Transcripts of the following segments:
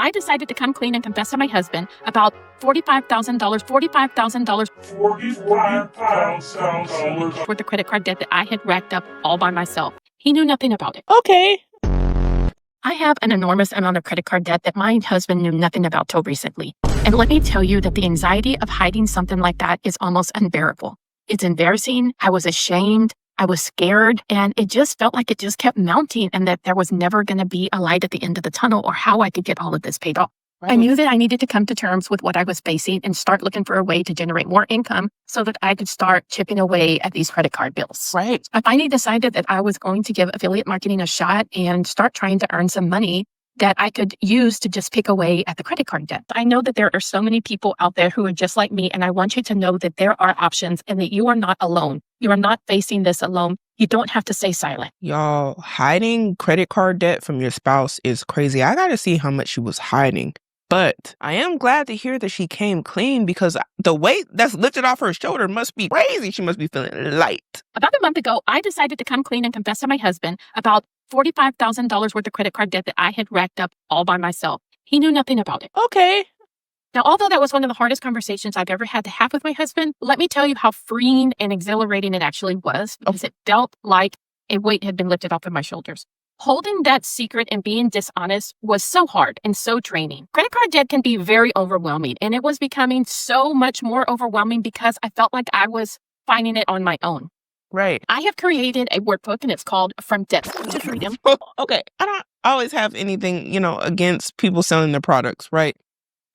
I decided to come clean and confess to my husband about $45,000 worth of credit card debt that I had racked up all by myself. He knew nothing about it. Okay. I have an enormous amount of credit card debt that my husband knew nothing about till recently. And let me tell you that the anxiety of hiding something like that is almost unbearable. It's embarrassing. I was ashamed. I was scared. And it just felt like it just kept mounting and that there was never going to be a light at the end of the tunnel or how I could get all of this paid off. I knew that I needed to come to terms with what I was facing and start looking for a way to generate more income so that I could start chipping away at these credit card bills. Right. I finally decided that I was going to give affiliate marketing a shot and start trying to earn some money that I could use to just pick away at the credit card debt. I know that there are so many people out there who are just like me, and I want you to know that there are options and that you are not alone. You are not facing this alone. You don't have to stay silent. Y'all, hiding credit card debt from your spouse is crazy. I got to see how much she was hiding. But I am glad to hear that she came clean because the weight that's lifted off her shoulder must be crazy. She must be feeling light. About a month ago, I decided to come clean and confess to my husband about $45,000 worth of credit card debt that I had racked up all by myself. He knew nothing about it. Okay. Now, although that was one of the hardest conversations I've ever had to have with my husband, let me tell you how freeing and exhilarating it actually was because it felt like a weight had been lifted off of my shoulders. Holding that secret and being dishonest was so hard and so draining. Credit card debt can be very overwhelming, and it was becoming so much more overwhelming because I felt like I was finding it on my own. Right. I have created a workbook, and it's called From Debt to Freedom. Okay. I don't always have anything, against people selling their products, right?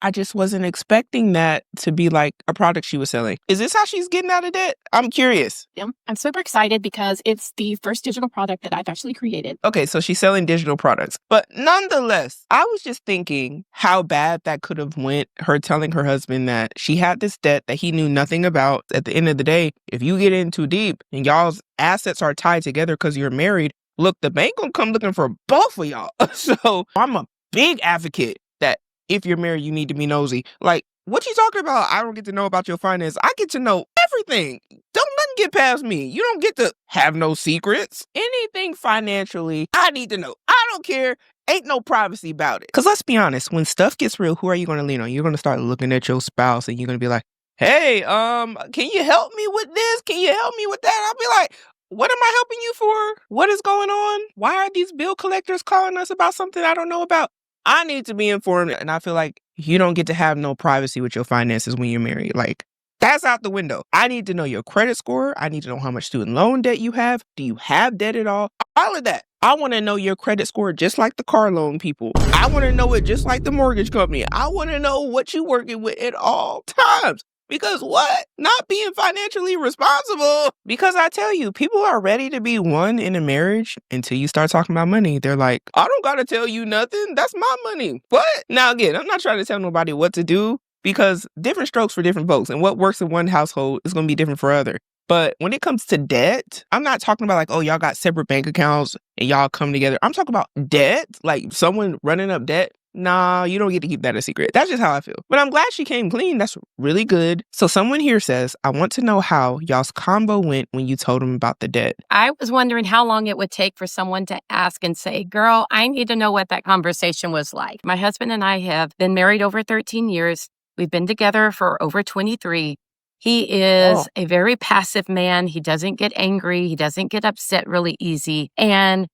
I just wasn't expecting that to be like a product she was selling. Is this how she's getting out of debt? I'm curious. Yeah, I'm super excited because it's the first digital product that I've actually created. Okay, so she's selling digital products. But nonetheless, I was just thinking how bad that could have went, her telling her husband that she had this debt that he knew nothing about. At the end of the day, if you get in too deep and y'all's assets are tied together because you're married, look, the bank gonna come looking for both of y'all. So I'm a big advocate that if you're married, you need to be nosy. Like, what you talking about? I don't get to know about your finance. I get to know everything. Don't nothing get past me. You don't get to have no secrets. Anything financially, I need to know. I don't care. Ain't no privacy about it. Because let's be honest, when stuff gets real, who are you going to lean on? You're going to start looking at your spouse and you're going to be like, hey, can you help me with this? Can you help me with that? I'll be like, what am I helping you for? What is going on? Why are these bill collectors calling us about something I don't know about? I need to be informed, and I feel like you don't get to have no privacy with your finances when you're married. Like, that's out the window. I need to know your credit score. I need to know how much student loan debt you have. Do you have debt at all? All of that. I want to know your credit score just like the car loan people. I want to know it just like the mortgage company. I want to know what you're working with at all times. Because what? Not being financially responsible. Because I tell you, people are ready to be one in a marriage until you start talking about money. They're like, I don't got to tell you nothing. That's my money. What? Now, again, I'm not trying to tell nobody what to do because different strokes for different folks. And what works in one household is going to be different for other. But when it comes to debt, I'm not talking about like, oh, y'all got separate bank accounts and y'all come together. I'm talking about debt, like someone running up debt. Nah, you don't get to keep that a secret. That's just how I feel. But I'm glad she came clean. That's really good. So someone here says, I want to know how y'all's combo went when you told him about the debt. I was wondering how long it would take for someone to ask and say, girl, I need to know what that conversation was like. My husband and I have been married over 13 years. We've been together for over 23. He is a very passive man. He doesn't get angry. He doesn't get upset really easy. And,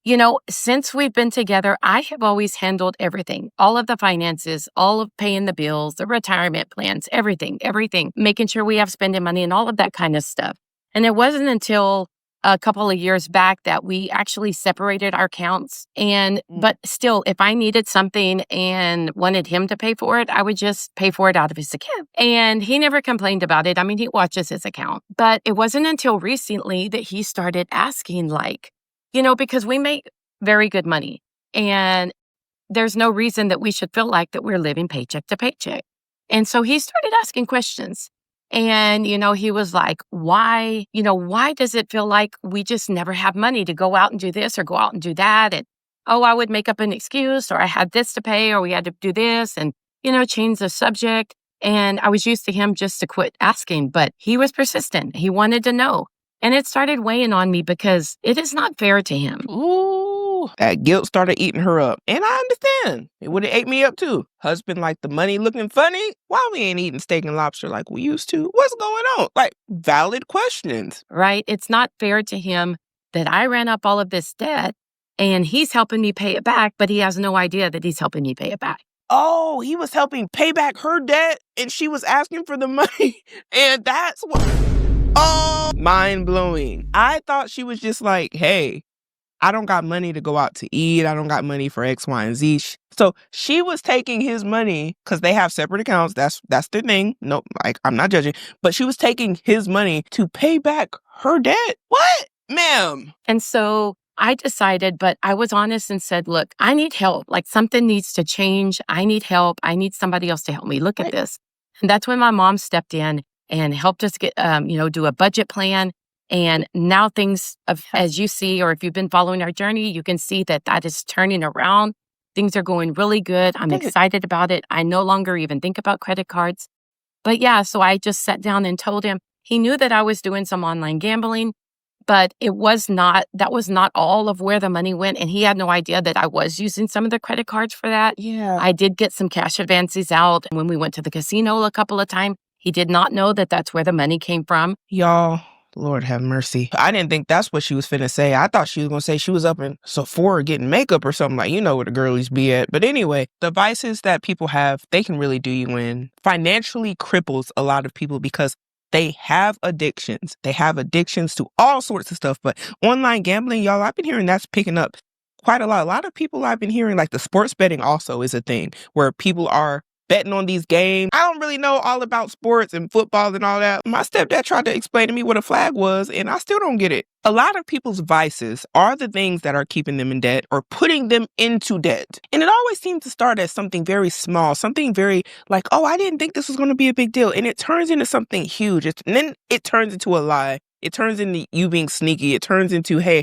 since we've been together, I have always handled everything, all of the finances, all of paying the bills, the retirement plans, everything, making sure we have spending money and all of that kind of stuff. And it wasn't until a couple of years back that we actually separated our accounts. But still, if I needed something and wanted him to pay for it, I would just pay for it out of his account. And he never complained about it. I mean, he watches his account. But it wasn't until recently that he started asking, because we make very good money. And there's no reason that we should feel like that we're living paycheck to paycheck. And so he started asking questions. And, he was like, why does it feel like we just never have money to go out and do this or go out and do that? And, I would make up an excuse or I had this to pay or we had to do this and, change the subject. And I was used to him just to quit asking, but he was persistent. He wanted to know. And it started weighing on me because it is not fair to him. Ooh. Ooh, that guilt started eating her up. And I understand. It would have ate me up too. Husband like the money looking funny? Why we ain't eating steak and lobster like we used to? What's going on? Like, valid questions. Right? It's not fair to him that I ran up all of this debt and he's helping me pay it back, but he has no idea that he's helping me pay it back. Oh, he was helping pay back her debt and she was asking for the money. And that's what... Oh, mind blowing. I thought she was just like, hey, I don't got money to go out to eat. I don't got money for X, Y, and Z. So she was taking his money because they have separate accounts. That's their thing. No, like, I'm not judging. But she was taking his money to pay back her debt. What? Ma'am. And so I decided, but I was honest and said, look, I need help. Like something needs to change. I need help. I need somebody else to help me. Look at this. And that's when my mom stepped in and helped us get, do a budget plan. And now things, as you see, or if you've been following our journey, you can see that is turning around. Things are going really good. I'm excited about it. I no longer even think about credit cards. But yeah, so I just sat down and told him. He knew that I was doing some online gambling, but that was not all of where the money went. And he had no idea that I was using some of the credit cards for that. Yeah. I did get some cash advances out. And when we went to the casino a couple of times, he did not know that that's where the money came from. Y'all, Lord have mercy. I didn't think that's what she was finna say. I thought she was gonna say she was up in Sephora getting makeup or something, like, you know where the girlies be at. But anyway, the vices that people have, they can really do you in. Financially cripples a lot of people because they have addictions. They have addictions to all sorts of stuff. But online gambling, y'all, I've been hearing that's picking up quite a lot. A lot of people I've been hearing, like the sports betting also is a thing where people are betting on these games. I don't really know all about sports and football and all that. My stepdad tried to explain to me what a flag was, and I still don't get it. A lot of people's vices are the things that are keeping them in debt or putting them into debt. And it always seems to start as something very small, something very like, oh, I didn't think this was going to be a big deal. And it turns into something huge. And then it turns into a lie. It turns into you being sneaky. It turns into, hey,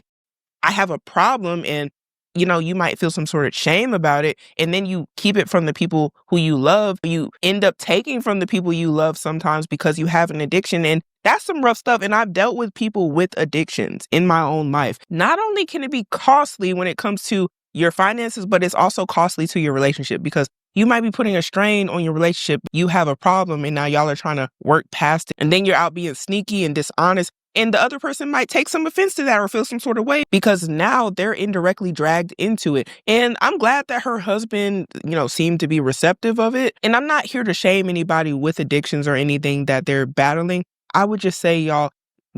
I have a problem, and you might feel some sort of shame about it, and then you keep it from the people who you love. You end up taking from the people you love sometimes because you have an addiction, and that's some rough stuff. And I've dealt with people with addictions in my own life. Not only can it be costly when it comes to your finances, but it's also costly to your relationship because you might be putting a strain on your relationship. You have a problem, and now y'all are trying to work past it, and then you're out being sneaky and dishonest. And the other person might take some offense to that or feel some sort of way because now they're indirectly dragged into it. And I'm glad that her husband, seemed to be receptive of it. And I'm not here to shame anybody with addictions or anything that they're battling. I would just say, y'all,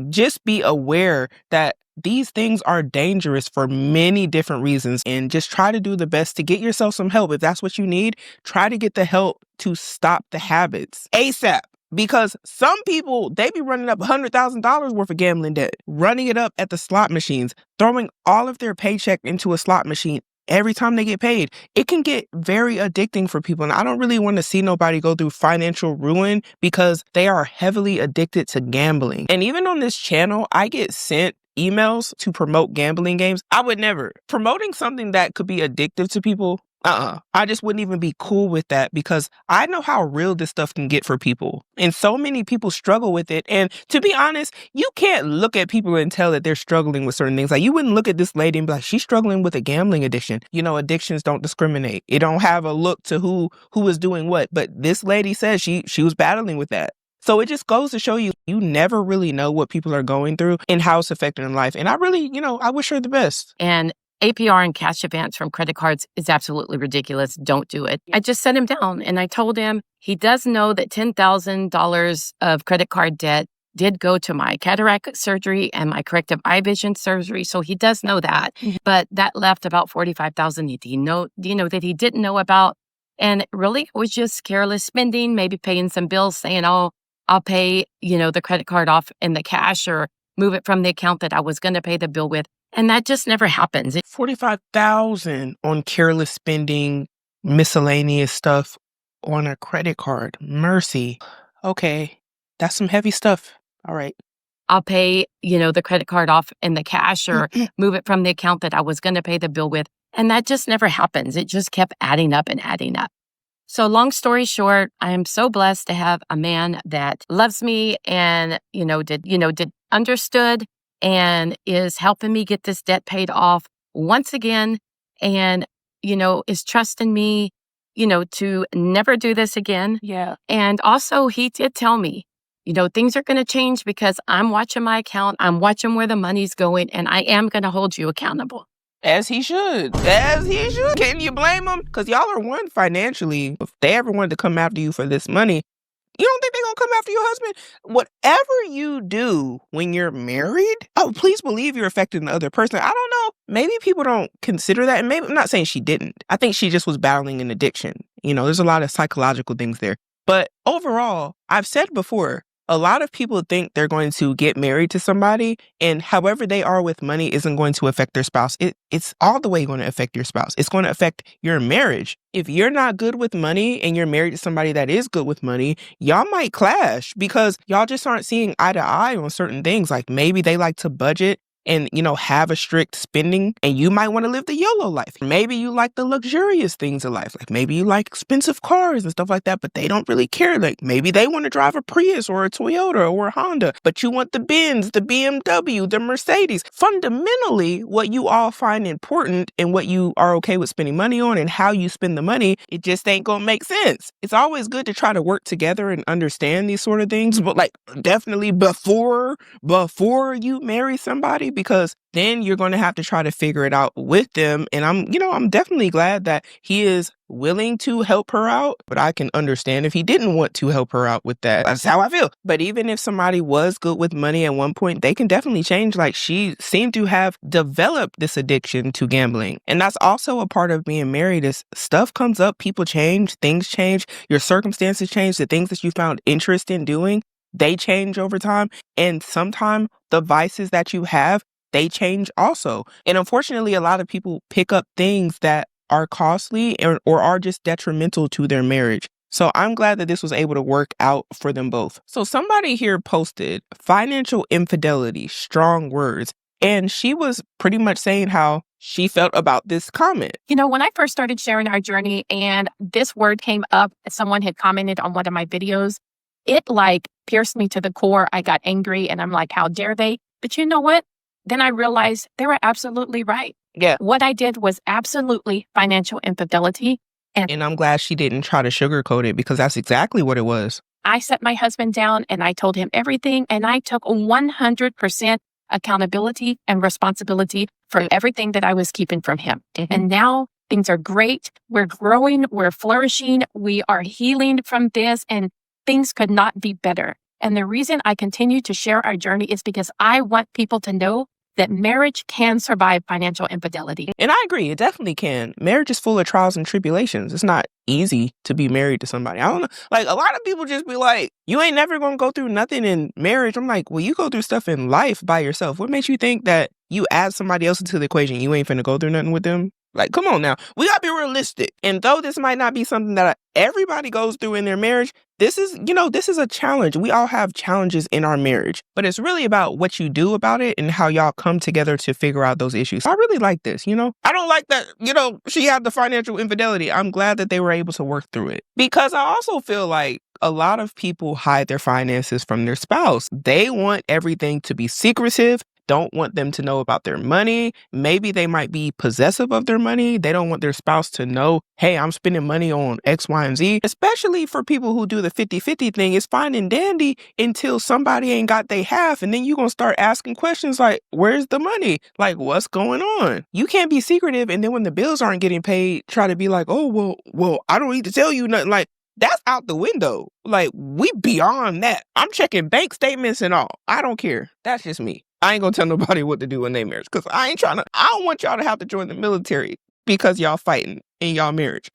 just be aware that these things are dangerous for many different reasons, and just try to do the best to get yourself some help. If that's what you need, try to get the help to stop the habits ASAP. Because some people, they be running up $100,000 worth of gambling debt, running it up at the slot machines, throwing all of their paycheck into a slot machine every time they get paid. It can get very addicting for people. And I don't really want to see nobody go through financial ruin because they are heavily addicted to gambling. And even on this channel, I get sent emails to promote gambling games. I would never. Promoting something that could be addictive to people, I just wouldn't even be cool with that because I know how real this stuff can get for people. And so many people struggle with it. And to be honest, you can't look at people and tell that they're struggling with certain things. Like, you wouldn't look at this lady and be like, she's struggling with a gambling addiction. Addictions don't discriminate. It don't have a look to who is doing what. But this lady says she was battling with that. So it just goes to show you never really know what people are going through and how it's affecting their life. And I really, I wish her the best. And APR and cash advance from credit cards is absolutely ridiculous. Don't do it. I just set him down and I told him he does know that $10,000 of credit card debt did go to my cataract surgery and my corrective eye vision surgery. So he does know that. Mm-hmm. But that left about $45,000 that he didn't know about. And really, it was just careless spending, maybe paying some bills, saying, oh, I'll pay, the credit card off in the cash or move it from the account that I was going to pay the bill with. And that just never happens. $45,000 on careless spending, miscellaneous stuff on a credit card. Mercy. Okay, that's some heavy stuff. All right. I'll pay, the credit card off in the cash or move it from the account that I was going to pay the bill with. And that just never happens. It just kept adding up and adding up. So long story short, I am so blessed to have a man that loves me and, did understood and is helping me get this debt paid off. once again and, is trusting me, to never do this again. Yeah. And also, he did tell me, things are going to change because I'm watching my account. I'm watching where the money's going, and I am going to hold you accountable. As he should. As he should. Can you blame him? Because y'all are one financially. If they ever wanted to come after you for this money, you don't think they're going to come after your husband? Whatever you do when you're married, please believe you're affecting the other person. I don't know. Maybe people don't consider that. And maybe I'm not saying she didn't. I think she just was battling an addiction. There's a lot of psychological things there. But overall, I've said before, a lot of people think they're going to get married to somebody and however they are with money isn't going to affect their spouse. It's all the way going to affect your spouse. It's going to affect your marriage. If you're not good with money and you're married to somebody that is good with money, y'all might clash because y'all just aren't seeing eye to eye on certain things. Like maybe they like to budget and, have a strict spending and you might want to live the YOLO life. Maybe you like the luxurious things of life. Like maybe you like expensive cars and stuff like that, but they don't really care. Like maybe they want to drive a Prius or a Toyota or a Honda, but you want the Benz, the BMW, the Mercedes. Fundamentally, what you all find important and what you are okay with spending money on and how you spend the money, it just ain't gonna make sense. It's always good to try to work together and understand these sort of things, but like definitely before you marry somebody, because then you're going to have to try to figure it out with them. And I'm definitely glad that he is willing to help her out, but I can understand if he didn't want to help her out with that. That's how I feel. But even if somebody was good with money at one point, they can definitely change. Like she seemed to have developed this addiction to gambling. And that's also a part of being married is stuff comes up, people change, things change, your circumstances change, the things that you found interest in doing, they change over time. And sometimes the vices that you have, they change also. And unfortunately, a lot of people pick up things that are costly or are just detrimental to their marriage. So I'm glad that this was able to work out for them both. So somebody here posted financial infidelity, strong words. And she was pretty much saying how she felt about this comment. When I first started sharing our journey and this word came up, someone had commented on one of my videos, it pierced me to the core. I got angry and I'm like, how dare they? But you know what? Then I realized they were absolutely right. Yeah. What I did was absolutely financial infidelity. And I'm glad she didn't try to sugarcoat it because that's exactly what it was. I set my husband down and I told him everything and I took 100% accountability and responsibility for everything that I was keeping from him. Mm-hmm. And now things are great. We're growing. We're flourishing. We are healing from this and things could not be better. And the reason I continue to share our journey is because I want people to know that marriage can survive financial infidelity. And I agree, it definitely can. Marriage is full of trials and tribulations. It's not easy to be married to somebody. I don't know. Like, a lot of people just be like, you ain't never going to go through nothing in marriage. I'm like, well, you go through stuff in life by yourself. What makes you think that you add somebody else into the equation, you ain't finna go through nothing with them? Like, come on now. We gotta be realistic. And though this might not be something that everybody goes through in their marriage, this is a challenge. We all have challenges in our marriage. But it's really about what you do about it and how y'all come together to figure out those issues. I really like this, I don't like that, she had the financial infidelity. I'm glad that they were able to work through it. Because I also feel like a lot of people hide their finances from their spouse. They want everything to be secretive. Don't want them to know about their money. Maybe they might be possessive of their money. They don't want their spouse to know, hey, I'm spending money on X, Y, and Z. Especially for people who do the 50-50 thing, it's fine and dandy until somebody ain't got their half. And then you're going to start asking questions like, where's the money? Like, what's going on? You can't be secretive. And then when the bills aren't getting paid, try to be like, oh, well, I don't need to tell you nothing. Like, that's out the window. Like, we beyond that. I'm checking bank statements and all. I don't care. That's just me. I ain't gonna tell nobody what to do in their marriage because I don't want y'all to have to join the military because y'all fighting in y'all marriage.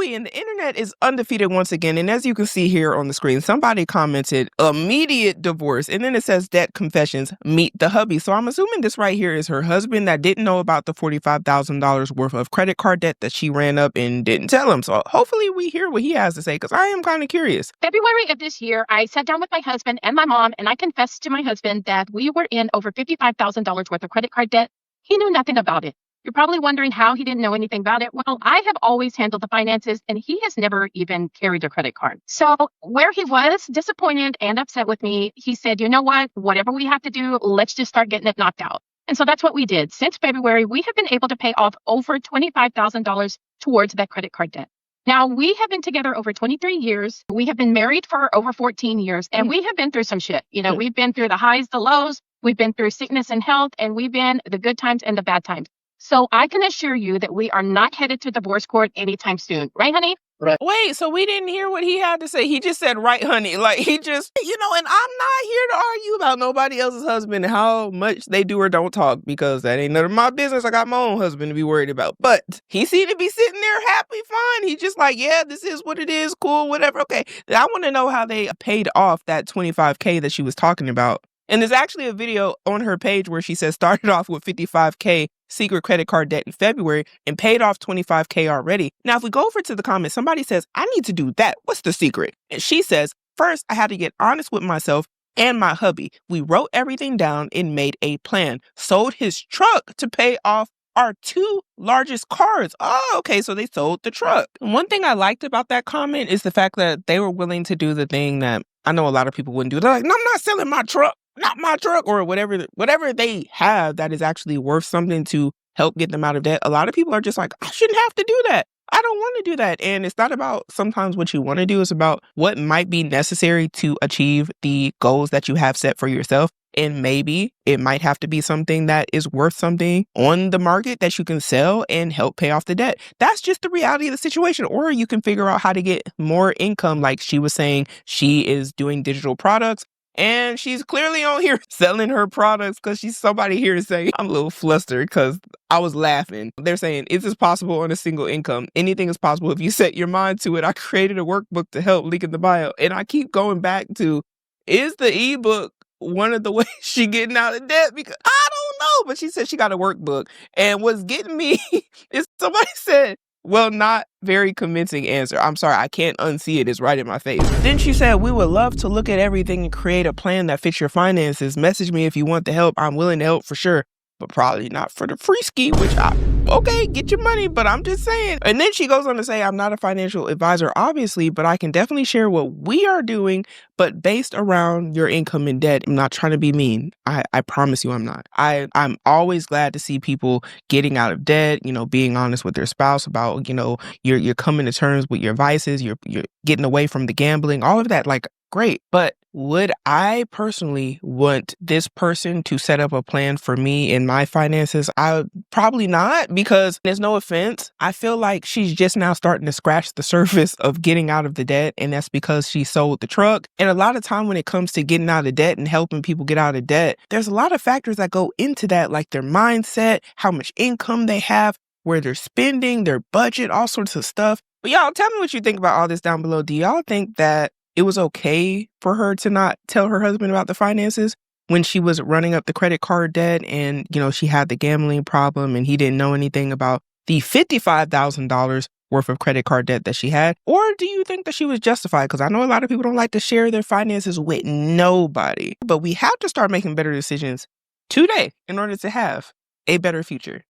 And the internet is undefeated once again. And as you can see here on the screen, somebody commented immediate divorce. And then it says debt confessions, meet the hubby. So I'm assuming this right here is her husband that didn't know about the $45,000 worth of credit card debt that she ran up and didn't tell him. So hopefully we hear what he has to say because I am kind of curious. February of this year, I sat down with my husband and my mom and I confessed to my husband that we were in over $55,000 worth of credit card debt. He knew nothing about it. You're probably wondering how he didn't know anything about it. Well, I have always handled the finances and he has never even carried a credit card. So where he was disappointed and upset with me, he said, you know what, whatever we have to do, let's just start getting it knocked out. And so that's what we did. Since February, we have been able to pay off over $25,000 towards that credit card debt. Now, we have been together over 23 years. We have been married for over 14 years, and we have been through some shit. We've been through the highs, the lows. We've been through sickness and health, and we've been the good times and the bad times. So I can assure you that we are not headed to divorce court anytime soon. Right, honey? Right. Wait, so we didn't hear what he had to say. He just said, right, honey. Like, he just, and I'm not here to argue about nobody else's husband and how much they do or don't talk, because that ain't none of my business. I got my own husband to be worried about. But he seemed to be sitting there happy, fine. He's just like, yeah, this is what it is. Cool, whatever. Okay. I want to know how they paid off that $25K that she was talking about. And there's actually a video on her page where she says started off with $55K secret credit card debt in February and paid off $25K already. Now, if we go over to the comments, somebody says, I need to do that. What's the secret? And she says, first, I had to get honest with myself and my hubby. We wrote everything down and made a plan. Sold his truck to pay off our two largest cars. Oh, okay. So they sold the truck. And one thing I liked about that comment is the fact that they were willing to do the thing that I know a lot of people wouldn't do. They're like, no, I'm not selling my truck. Not my truck, or whatever they have that is actually worth something to help get them out of debt. A lot of people are just like, I shouldn't have to do that. I don't want to do that. And it's not about sometimes what you want to do. It's about what might be necessary to achieve the goals that you have set for yourself. And maybe it might have to be something that is worth something on the market that you can sell and help pay off the debt. That's just the reality of the situation. Or you can figure out how to get more income. Like she was saying, she is doing digital products. And she's clearly on here selling her products because she's somebody here saying, I'm a little flustered because I was laughing. They're saying, is this possible on a single income? Anything is possible if you set your mind to it. I created a workbook to help, link in the bio. And I keep going back to, is the ebook one of the ways she getting out of debt? Because I don't know, but she said she got a workbook. And what's getting me is somebody said, well, not very convincing answer. I'm sorry, I can't unsee it. It's right in my face. Then she said, we would love to look at everything and create a plan that fits your finances. Message me if you want the help. I'm willing to help for sure, but probably not for the free ski, okay, get your money, but I'm just saying. And then she goes on to say, I'm not a financial advisor, obviously, but I can definitely share what we are doing, but based around your income and debt. I'm not trying to be mean. I promise you I'm not. I'm always glad to see people getting out of debt, being honest with their spouse about, you're coming to terms with your vices, you're getting away from the gambling, all of that, like, great. But would I personally want this person to set up a plan for me in my finances? I would probably not, because there's no offense. I feel like she's just now starting to scratch the surface of getting out of the debt. And that's because she sold the truck. And a lot of time when it comes to getting out of debt and helping people get out of debt, there's a lot of factors that go into that, like their mindset, how much income they have, where they're spending, their budget, all sorts of stuff. But y'all, tell me what you think about all this down below. Do y'all think that it was okay for her to not tell her husband about the finances when she was running up the credit card debt and, she had the gambling problem and he didn't know anything about the $55,000 worth of credit card debt that she had? Or do you think that she was justified? Because I know a lot of people don't like to share their finances with nobody, but we have to start making better decisions today in order to have a better future.